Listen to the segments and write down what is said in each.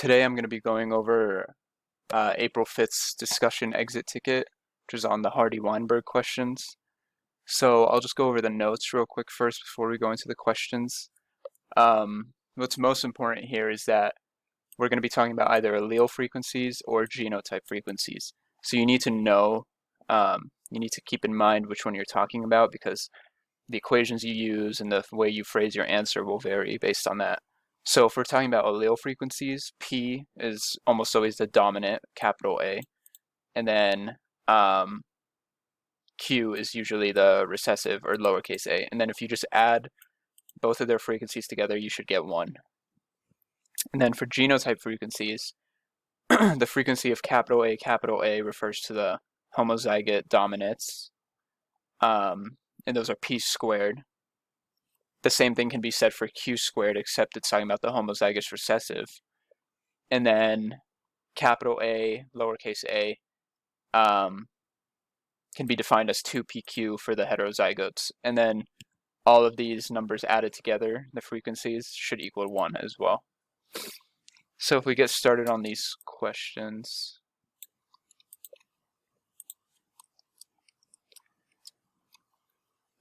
Today I'm going to be going over April 5th's discussion exit ticket, which is on the Hardy-Weinberg questions. So I'll just go over the notes real quick first before we go into the questions. What's most important here is that we're going to be talking about either allele frequencies or genotype frequencies. So you need to know, you need to keep in mind which one you're talking about because the equations you use and the way you phrase your answer will vary based on that. So if we're talking about allele frequencies, P is almost always the dominant, capital A, and then Q is usually the recessive or lowercase a. And then if you just add both of their frequencies together, you should get 1. And then for genotype frequencies, the frequency of capital A refers to the homozygote dominants, and those are P squared. The same thing can be said for Q squared, except it's talking about the homozygous recessive. And then capital A, lowercase a, can be defined as 2PQ for the heterozygotes. And then all of these numbers added together, the frequencies, should equal 1 as well. So if we get started on these questions.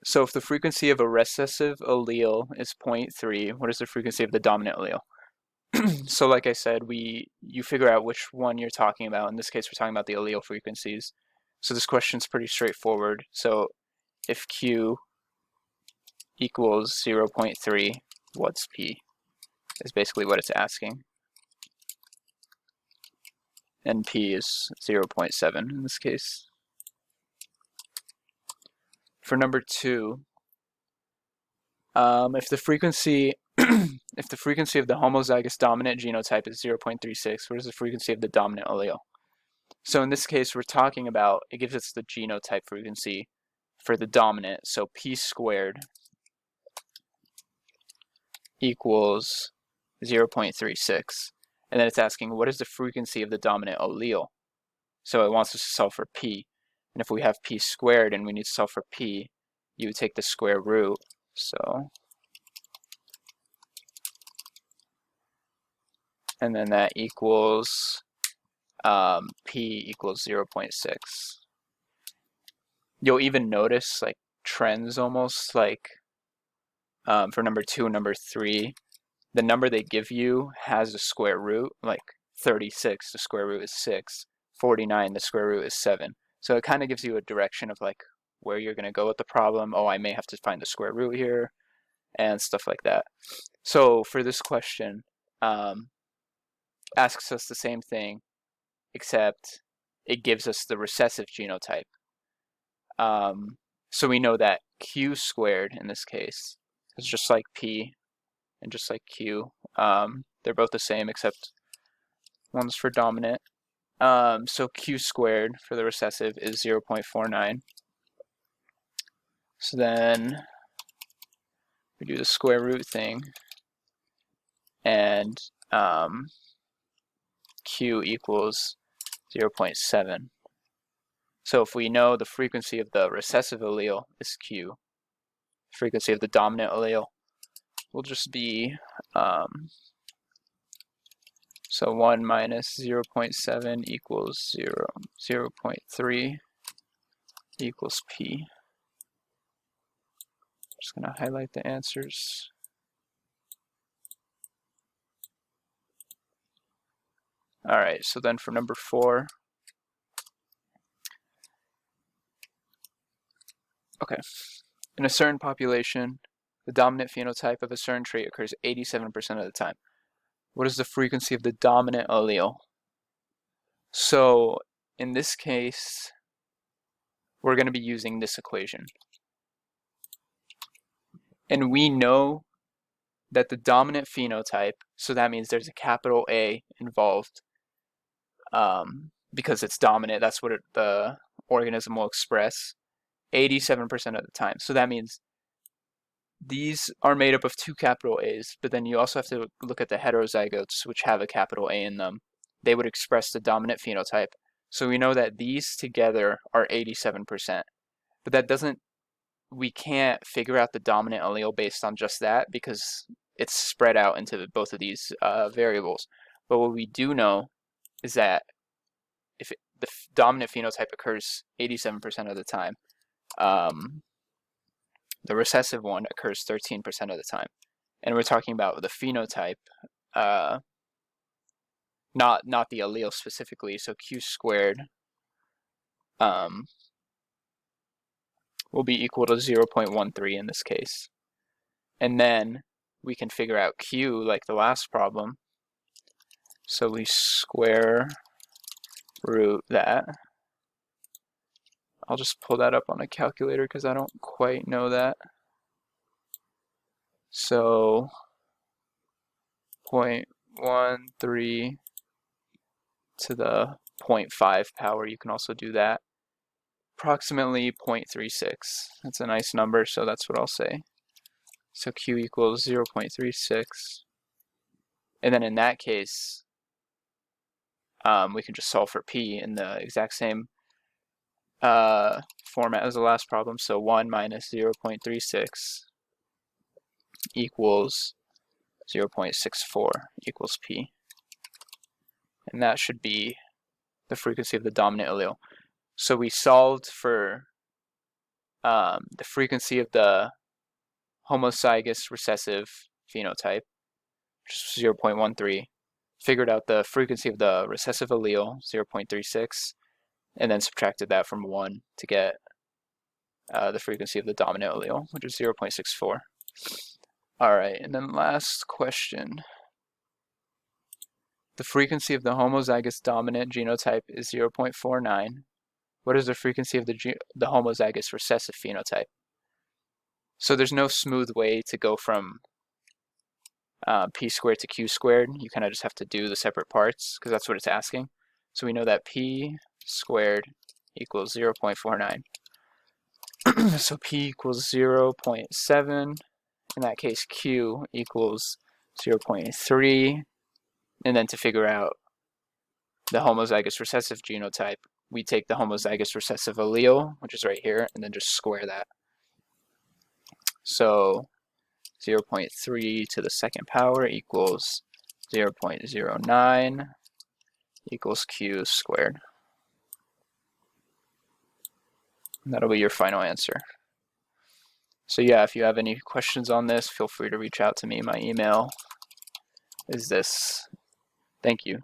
So if the frequency of a recessive allele is 0.3, what is the frequency of the dominant allele? So like I said, you figure out which one you're talking about. In this case, we're talking about the allele frequencies. So this question's pretty straightforward. So if Q equals 0.3, what's P? Is basically what it's asking. And P is 0.7 in this case. For number 2, if the frequency if the frequency of the homozygous dominant genotype is 0.36, what is the frequency of the dominant allele? So in this case, we're talking about, it gives us the genotype frequency for the dominant. So P squared equals 0.36. And then it's asking, what is the frequency of the dominant allele? So it wants us to solve for P. And if we have P squared and we need to solve for P, you would take the square root. So, and then that equals P equals 0.6. You'll even notice like trends almost like for number 2 and number 3, the number they give you has a square root, like 36, the square root is 6, 49, the square root is 7. So it kind of gives you a direction of like where you're going to go with the problem. Oh, I may have to find the square root here and stuff like that. So for this question, asks us the same thing, except it gives us the recessive genotype. So we know that Q squared in this case is just like P and just like Q. They're both the same except one's for dominant. So Q squared for the recessive is 0.49. So then we do the square root thing, and Q equals 0.7. So if we know the frequency of the recessive allele is Q, frequency of the dominant allele will just be, so 1 minus 0.7 equals 0.3 equals P. Just going to highlight the answers. All right, so then for number 4, okay, in a certain population, the dominant phenotype of a certain trait occurs 87% of the time. What is the frequency of the dominant allele? So in this case, we're going to be using this equation. And we know that the dominant phenotype, so that means there's a capital A involved, because it's dominant, that's what the organism will express 87% of the time. So that means these are made up of 2 capital A's, but then you also have to look at the heterozygotes, which have a capital A in them. They would express the dominant phenotype. So we know that these together are 87%. But that doesn't, we can't figure out the dominant allele based on just that because it's spread out into both of these variables. But what we do know is that if the dominant phenotype occurs 87% of the time, the recessive one occurs 13% of the time. And we're talking about the phenotype, not the allele specifically. So Q squared will be equal to 0.13 in this case. And then we can figure out Q like the last problem. So we square root that. I'll just pull that up on a calculator because I don't quite know that. So 0.13 to the 0.5 power, you can also do that. Approximately 0.36. That's a nice number, so that's what I'll say. So Q equals 0.36. And then in that case, we can just solve for P in the exact same format as the last problem. So 1 minus 0.36 equals 0.64 equals P. And that should be the frequency of the dominant allele. So we solved for the frequency of the homozygous recessive phenotype, which is 0.13, figured out the frequency of the recessive allele, 0.36, and then subtracted that from 1 to get the frequency of the dominant allele, which is 0.64. All right, and then last question. The frequency of the homozygous dominant genotype is 0.49. What is the frequency of the homozygous recessive phenotype? So there's no smooth way to go from P squared to Q squared. You kind of just have to do the separate parts because that's what it's asking. So we know that P squared equals 0.49. So P equals 0.7. In that case, Q equals 0.3. And then to figure out the homozygous recessive genotype, we take the homozygous recessive allele, which is right here, and then just square that. So 0.3 to the second power equals 0.09 equals Q squared. And that'll be your final answer. So yeah, if you have any questions on this, feel free to reach out to me. My email is this. Thank you.